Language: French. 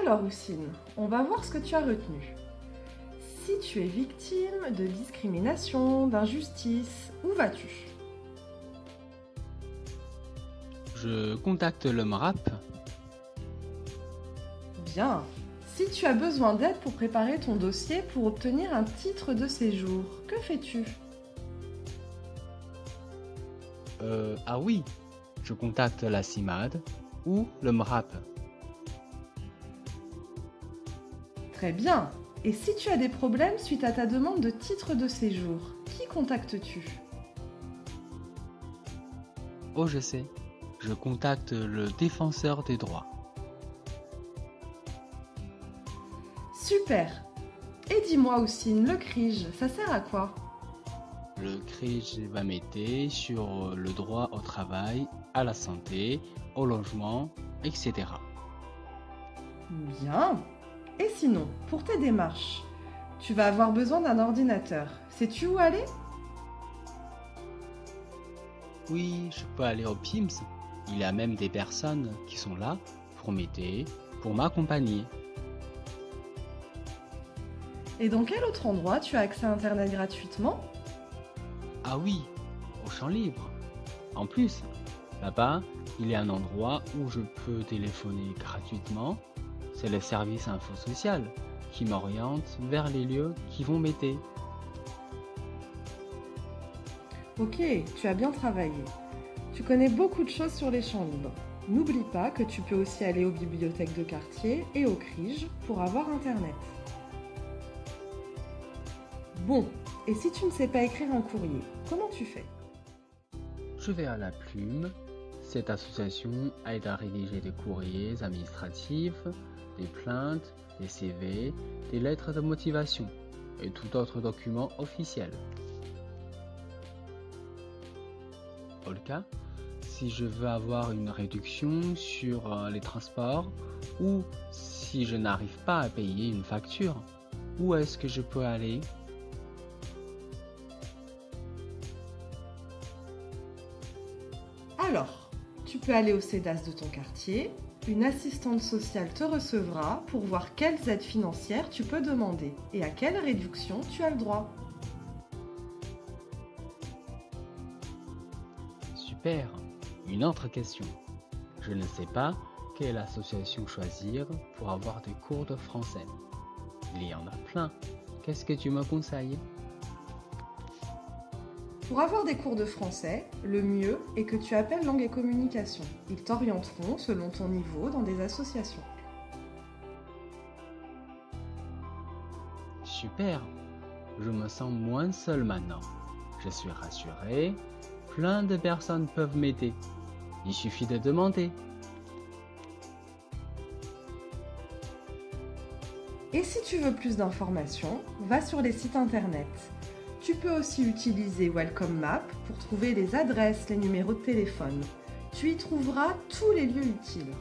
Alors Houssine, on va voir ce que tu as retenu. Si tu es victime de discrimination, d'injustice, où vas-tu? Je contacte le MRAP. Bien. Si tu as besoin d'aide pour préparer ton dossier pour obtenir un titre de séjour, que fais-tu? Ah oui, je contacte la CIMAD ou le MRAP. Très bien. Et si tu as des problèmes suite à ta demande de titre de séjour, qui contactes-tu? Oh, je sais, je contacte le défenseur des droits. Super. Et dis-moi Houssine, le CRIJ, ça sert à quoi? Le CRIJ va m'aider sur le droit au travail, à la santé, au logement, etc. Bien. Et sinon, pour tes démarches, tu vas avoir besoin d'un ordinateur. Sais-tu où aller? Oui, je peux aller au PIMS. Il y a même des personnes qui sont là pour m'aider, pour m'accompagner. Et dans quel autre endroit tu as accès à Internet gratuitement? Ah oui, au champ libre. En plus, là-bas, il y a un endroit où je peux téléphoner gratuitement. C'est le service info social qui m'oriente vers les lieux qui vont m'aider. Ok, tu as bien travaillé. Tu connais beaucoup de choses sur les champs libres. N'oublie pas que tu peux aussi aller aux bibliothèques de quartier et au CRIJ pour avoir Internet. Bon, et si tu ne sais pas écrire un courrier, comment tu fais? Je vais à la Plume. Cette association aide à rédiger des courriers administratifs, des plaintes, des CV, des lettres de motivation et tout autre document officiel. Olka, si je veux avoir une réduction sur les transports ou si je n'arrive pas à payer une facture, où est-ce que je peux aller? Alors, tu peux aller au CEDAS de ton quartier. Une assistante sociale te recevra pour voir quelles aides financières tu peux demander et à quelle réduction tu as le droit. Super. Une autre question. Je ne sais pas quelle association choisir pour avoir des cours de français. Il y en a plein. Qu'est-ce que tu me conseilles? Pour avoir des cours de français, le mieux est que tu appelles Langue et Communication. Ils t'orienteront selon ton niveau dans des associations. Super. Je me sens moins seul maintenant. Je suis rassuré. Plein de personnes peuvent m'aider. Il suffit de demander. Et si tu veux plus d'informations, va sur les sites internet. Tu peux aussi utiliser Welcome Map pour trouver les adresses, les numéros de téléphone. Tu y trouveras tous les lieux utiles.